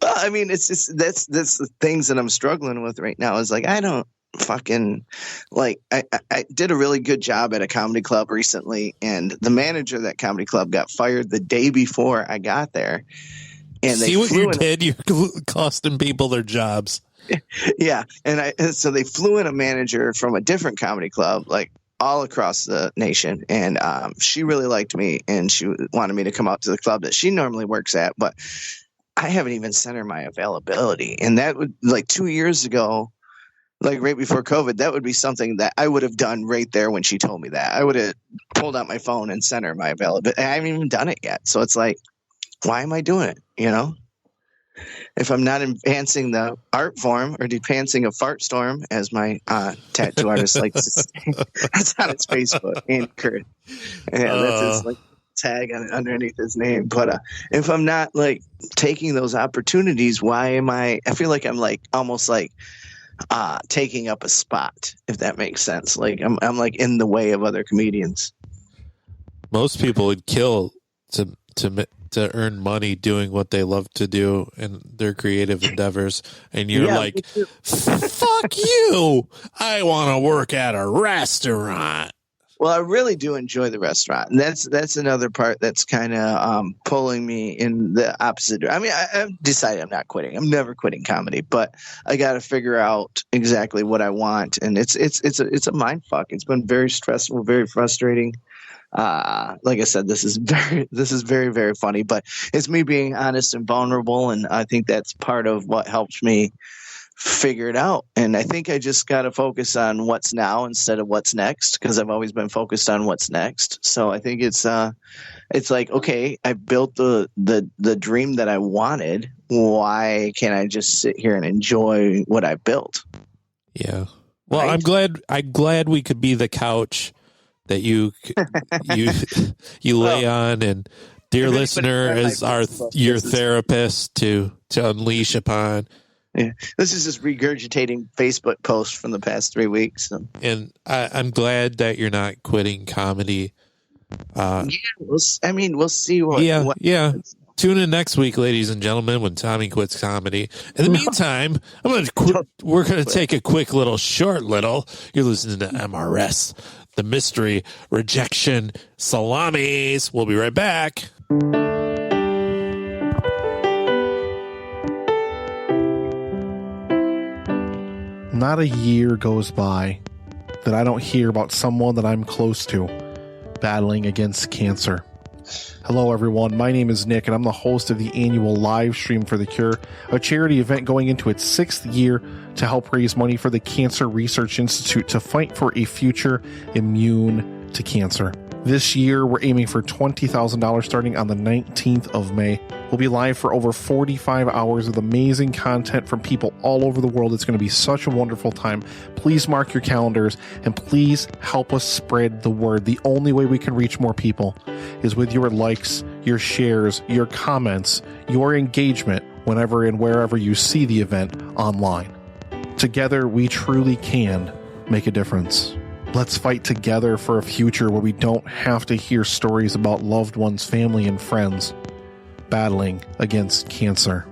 Well, I mean, it's just, that's the things that I'm struggling with right now is like, I don't fucking like, I did a really good job at a comedy club recently, and the manager of that comedy club got fired the day before I got there. And see what you did? You're costing people their jobs. Yeah. And so they flew in a manager from a different comedy club, like all across the nation. And she really liked me, and she wanted me to come out to the club that she normally works at, but I haven't even sent her my availability. And that would, like 2 years ago, like right before COVID, that would be something that I would have done right there when she told me that. I would have pulled out my phone and sent her my availability. I haven't even done it yet. So it's like, why am I doing it? if I'm not enhancing the art form or enhancing a fart storm, as my tattoo artist likes to say, that's on his Facebook, Andy Curtis. Yeah, that's his like tag underneath his name. But if I'm not like taking those opportunities, why am I feel like I'm like almost like taking up a spot, if that makes sense. Like I'm like in the way of other comedians. Most people would kill to earn money doing what they love to do in their creative endeavors, and you're like, fuck you, I want to work at a restaurant. Well, I really do enjoy the restaurant, and that's another part that's kind of pulling me in the opposite. I mean, I've decided I'm not quitting. I'm never quitting comedy, but I got to figure out exactly what I want, and it's a mind fuck. It's been very stressful, very frustrating. Like I said, this is very, very funny, but it's me being honest and vulnerable, and I think that's part of what helps me figure it out. And I think I just got to focus on what's now instead of what's next, because I've always been focused on what's next. So I think it's like, okay, I built the dream that I wanted. Why can't I just sit here and enjoy what I built? Yeah. Well, right? I'm glad we could be the couch that you lay on, and dear listener is your therapist to unleash upon. Yeah, this is just regurgitating Facebook posts from the past 3 weeks. And I'm glad that you're not quitting comedy. We'll see what. Yeah. Tune in next week, ladies and gentlemen, when Tommy quits comedy. In the meantime, we're going to take a quick little short little. You're listening to MRS, the mystery rejection salamis. We'll be right back. Not a year goes by that I don't hear about someone that I'm close to battling against cancer. Hello, everyone. My name is Nick, and I'm the host of the annual live stream for the Cure, a charity event going into its 6th year to help raise money for the Cancer Research Institute to fight for a future immune to cancer. This year, we're aiming for $20,000 starting on the 19th of May. We'll be live for over 45 hours with amazing content from people all over the world. It's going to be such a wonderful time. Please mark your calendars, and please help us spread the word. The only way we can reach more people is with your likes, your shares, your comments, your engagement whenever and wherever you see the event online. Together, we truly can make a difference. Let's fight together for a future where we don't have to hear stories about loved ones, family, and friends battling against cancer.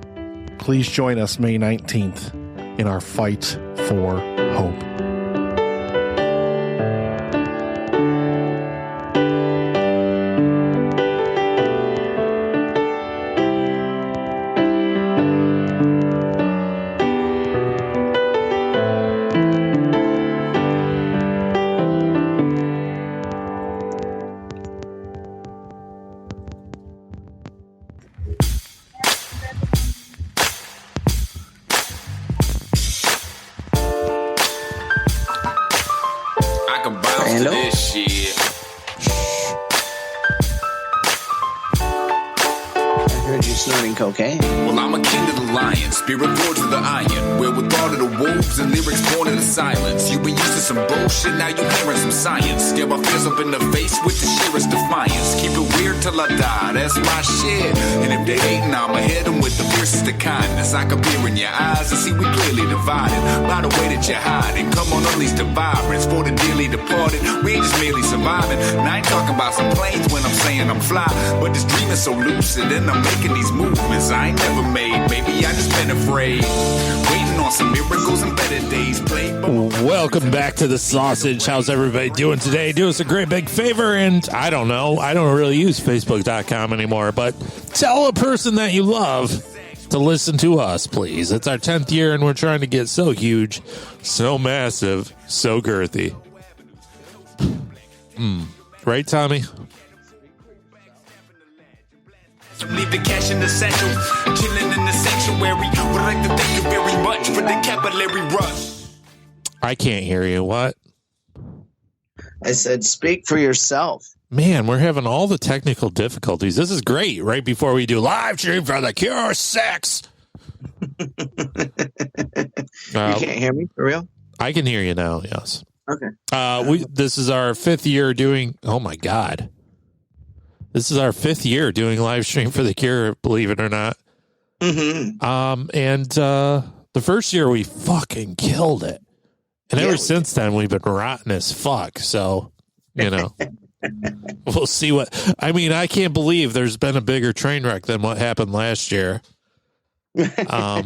Please join us May 19th in our fight for hope. Okay. Well, I'm a king of the lion, spirit born to the iron. Wherewithal to the wolves and lyrics born in the silence. You been used to some bullshit, now you hearing some science. Stare my fears up in the face with the sheerest defiance. Keep it weird till I die, that's my shit. And if they hating, I'ma hit them with the fiercest of kindness. I can peer in your eyes and see we clearly divided by the way that you're hiding. Come on, unleash the vibrance for the dearly departed. We ain't just merely surviving. And I ain't talking about some planes when I'm saying I'm fly, but this dream is so lucid and I'm making these movements I ain't never made. Maybe I just been afraid. Waiting on some miracles and better days. Welcome back to the sausage. How's everybody doing today? Do us a great big favor, and I don't really use Facebook.com anymore, but tell a person that you love to listen to us, please. It's our 10th year, and we're trying to get so huge, so massive, so girthy. Right, Tommy? Leave the cash in the satchel, chilling in the sanctuary. Would like to thank you very much for the capillary rush. I can't hear you. What? I said, speak for yourself. Man, we're having all the technical difficulties. This is great. Right before we do live stream for the Cure 6. You can't hear me for real? I can hear you now. Yes. Okay. This is our 5th year doing. Oh my God. This is our 5th year doing live stream for the Cure. Believe it or not. Mm-hmm. And the first year we fucking killed it, and ever since then we've been rotten as fuck. So, you know, we'll see what. I mean, I can't believe there's been a bigger train wreck than what happened last year. Yeah.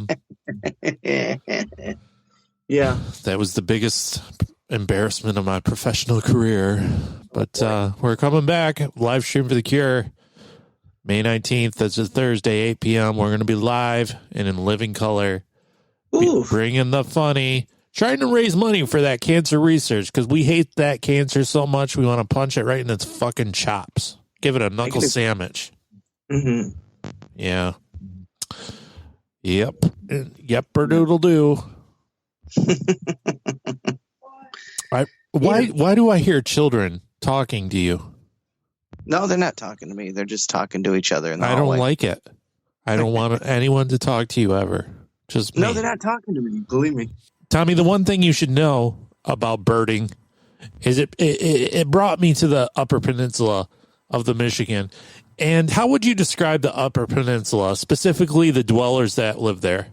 That was the biggest embarrassment of my professional career. But we're coming back. Live stream for the Cure. May 19th. That's a Thursday, 8 p.m. We're going to be live and in living color. Bringing the funny. Trying to raise money for that cancer research because we hate that cancer so much we want to punch it right in its fucking chops. Give it a knuckle sandwich. Mm-hmm. Yeah. Yep. Yep, doodle do. Why do I hear children talking to you? No, they're not talking to me. They're just talking to each other in the I hallway. don't like it. I don't want anyone to talk to you ever. Just me. No, they're not talking to me. Believe me. Tommy, the one thing you should know about birding is it brought me to the Upper Peninsula of the Michigan. And how would you describe the Upper Peninsula, specifically the dwellers that live there?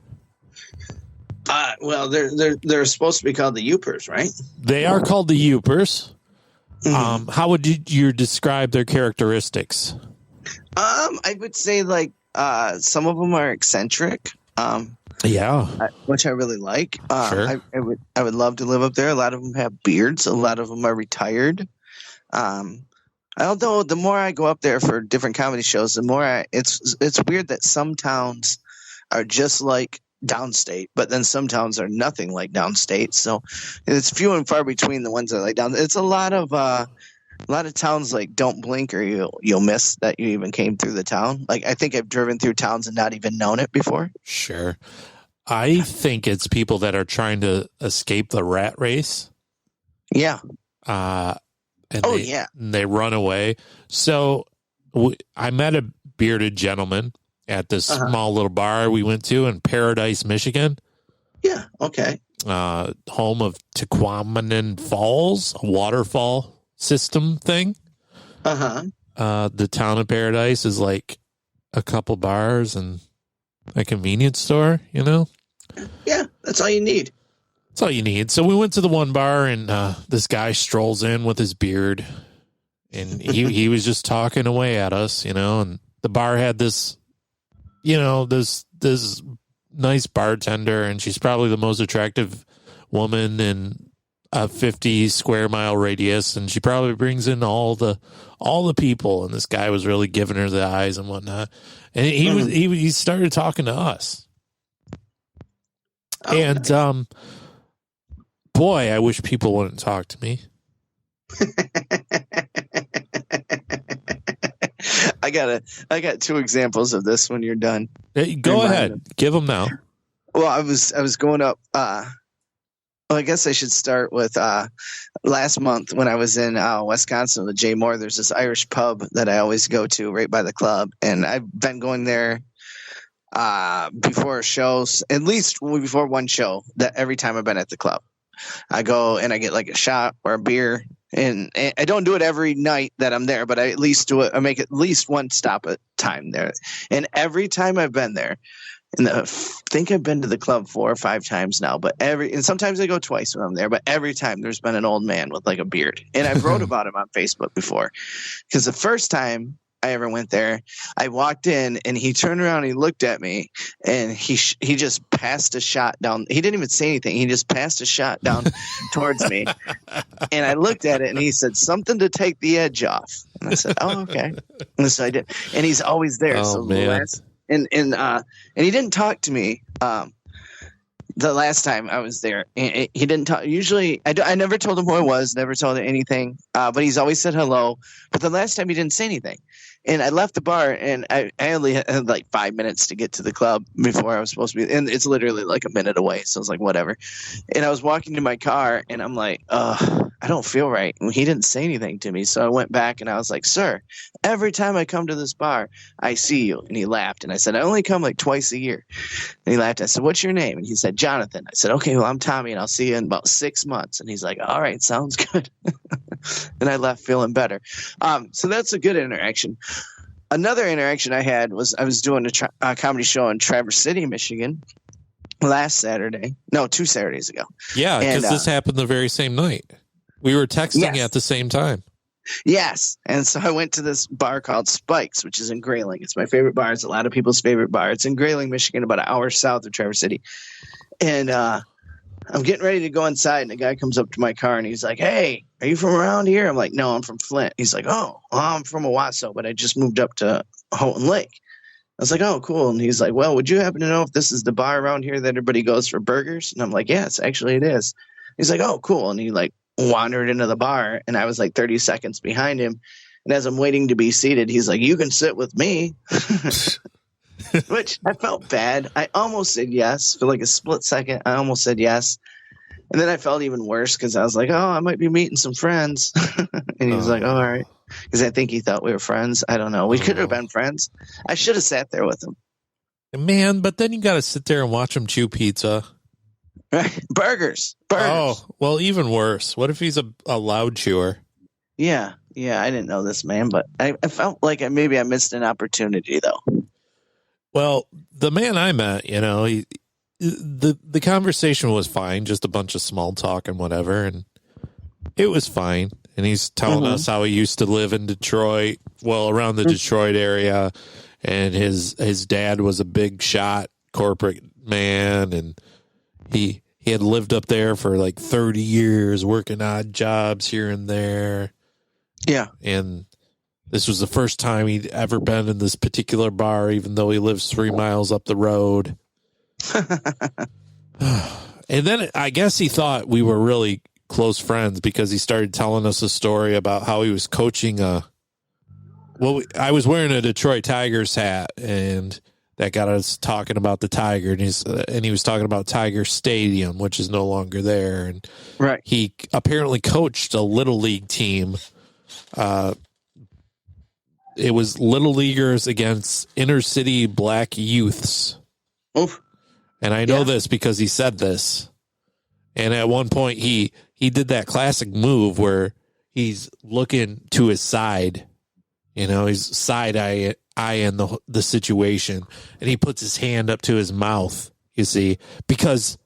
Well, they're supposed to be called the Upers, right? They are called the Upers. Mm-hmm. How would you describe their characteristics? I would say like some of them are eccentric. Which I really like. Sure. I would love to live up there. A lot of them have beards. A lot of them are retired. Although the more I go up there for different comedy shows, the more it's weird that some towns are just like downstate, but then some towns are nothing like downstate. So it's few and far between the ones that are like down. It's a lot of towns like don't blink or you'll miss that you even came through the town. Like I think I've driven through towns and not even known it before. Sure. I think it's people that are trying to escape the rat race. Yeah. They run away. So I met a bearded gentleman at this small little bar we went to in Paradise, Michigan. Yeah. Okay. Home of Tequamanen Falls, a waterfall system thing. The town of Paradise is like a couple bars and a convenience store, you know? Yeah, that's all you need. That's all you need. So we went to the one bar and this guy strolls in with his beard and he was just talking away at us, you know, and the bar had this, you know, this nice bartender, and she's probably the most attractive woman in a 50 square mile radius, and she probably brings in all the people, and this guy was really giving her the eyes and whatnot, and he started talking to us. And boy, I wish people wouldn't talk to me. I got two examples of this when you're done. Hey, go ahead. Give them now. Well, I was going up. Well, I guess I should start with last month when I was in Wisconsin with Jay Moore. There's this Irish pub that I always go to right by the club, and I've been going there before shows, at least before one show. That every time I've been at the club, I go and I get like a shot or a beer. And I don't do it every night that I'm there, but I at least do it. I make at least one stop at time there. And every time I've been there, and I think I've been to the club 4 or 5 times now, and sometimes I go twice when I'm there, but every time there's been an old man with like a beard. And I've wrote about him on Facebook before, because the first time I ever went there, I walked in and he turned around and he looked at me and he just passed a shot down. He didn't even say anything. He just passed a shot down towards me. And I looked at it and he said, "Something to take the edge off." And I said, "Oh, okay." And so I did. And he's always there. Oh, so man. And he didn't talk to me the last time I was there. He didn't talk. Usually I never told him who I was, never told him anything. But he's always said hello. But the last time he didn't say anything. And I left the bar, and I only had like 5 minutes to get to the club before I was supposed to be. And it's literally like a minute away. So I was like, whatever. And I was walking to my car, and I'm like, I don't feel right. And he didn't say anything to me. So I went back, and I was like, sir, every time I come to this bar, I see you. And he laughed. And I said, I only come like twice a year. And he laughed. I said, what's your name? And he said, Jonathan. I said, okay, well, I'm Tommy, and I'll see you in about 6 months. And he's like, all right, sounds good. And I left feeling better. So that's a good interaction. Another interaction I had was I was doing a comedy show in Traverse City, Michigan last Saturday. No, 2 Saturdays ago. Yeah, because this happened the very same night. We were texting at the same time. Yes. And so I went to this bar called Spike's, which is in Grayling. It's my favorite bar. It's a lot of people's favorite bar. It's in Grayling, Michigan, about an hour south of Traverse City. And I'm getting ready to go inside, and the guy comes up to my car, and he's like, hey, are you from around here? I'm like, no, I'm from Flint. He's like, oh, well, I'm from Owasso, but I just moved up to Houghton Lake. I was like, oh, cool. And he's like, well, would you happen to know if this is the bar around here that everybody goes for burgers? And I'm like, yes, actually it is. He's like, oh, cool. And he like wandered into the bar, and I was like 30 seconds behind him. And as I'm waiting to be seated, he's like, you can sit with me. Which I felt bad. I almost said yes for like a split second. I almost said yes. And then I felt even worse because I was like, oh, I might be meeting some friends. And he was like, oh, all right. Because I think he thought we were friends. I don't know. We could have been friends. I should have sat there with him. Man, but then you got to sit there and watch him chew pizza. Right? Burgers. Oh, well, even worse. What if he's a loud chewer? Yeah. I didn't know this man, but I felt like maybe I missed an opportunity, though. Well, the man I met, the conversation was fine, just a bunch of small talk and whatever, and it was fine. And he's telling us how he used to live in Detroit, well, around the Detroit area, and his dad was a big shot corporate man, and he had lived up there for like 30 years, working odd jobs here and there. Yeah. And this was the first time he'd ever been in this particular bar, even though he lives 3 miles up the road. And then I guess he thought we were really close friends because he started telling us a story about how he was coaching I was wearing a Detroit Tigers hat, and that got us talking about the Tiger, and he was talking about Tiger Stadium, which is no longer there. And right. He apparently coached a little league team. It was little leaguers against inner city black youths. Oof. And I know this because he said this. And at one point he did that classic move where he's looking to his side. He's side eyeing the situation, and he puts his hand up to his mouth, you see, because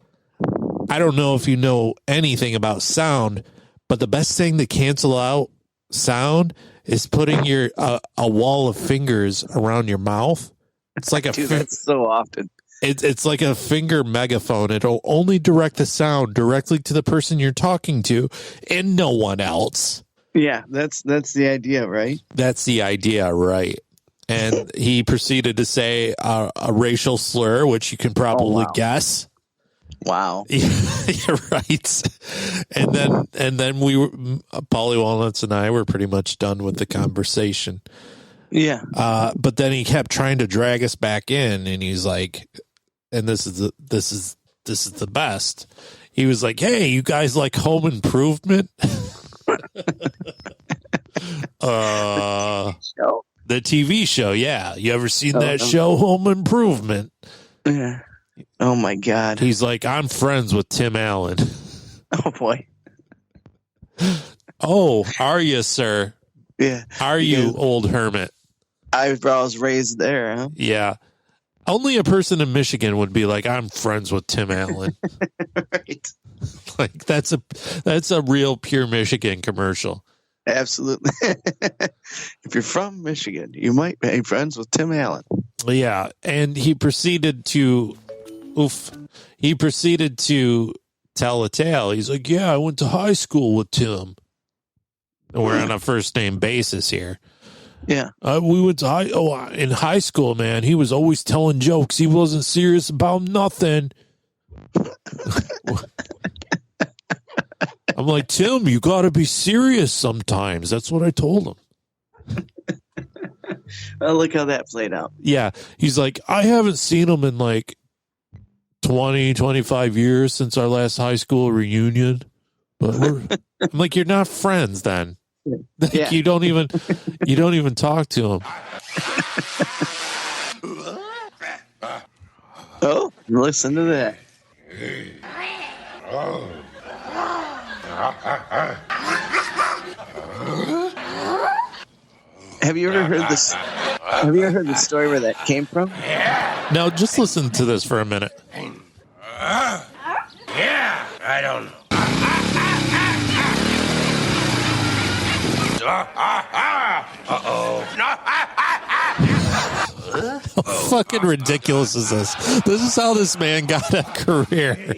I don't know if you know anything about sound, but the best thing to cancel out sound is putting your a wall of fingers around your mouth. It's like that's so often. It's like a finger megaphone. It'll only direct the sound directly to the person you're talking to and no one else. Yeah, that's the idea, right? That's the idea, right? And he proceeded to say a racial slur, which you can probably guess. Wow. You're right. And then we were, Polly Walnuts and I were pretty much done with the conversation. Yeah. But then he kept trying to drag us back in, and he's like, and this is the best. He was like, "Hey, you guys like Home Improvement?" The TV show, yeah. You ever seen that show, Home Improvement? Yeah. Oh my God. He's like, I'm friends with Tim Allen. Oh boy. Oh, are you, sir? Yeah. Are you, old hermit? Eyebrows raised there, huh? Yeah. Only a person in Michigan would be like, I'm friends with Tim Allen. Right. Like that's a real pure Michigan commercial. Absolutely. If you're from Michigan, you might be friends with Tim Allen. Yeah, and he proceeded to tell a tale. He's like, yeah, I went to high school with Tim. And we're on a first name basis here. Yeah. We went to in high school, man. He was always telling jokes. He wasn't serious about nothing. I'm like, Tim, you got to be serious sometimes. That's what I told him. Well, look how that played out. Yeah. He's like, I haven't seen him in like 20, 25 years since our last high school reunion. But I'm like, you're not friends then. Like, Yeah. you don't even talk to him. Oh, listen to that. Have you ever heard this? Have you ever heard the story where that came from? Now, just listen to this for a minute. Yeah, I don't know. Uh-oh. How fucking ridiculous is this? This is how this man got a career.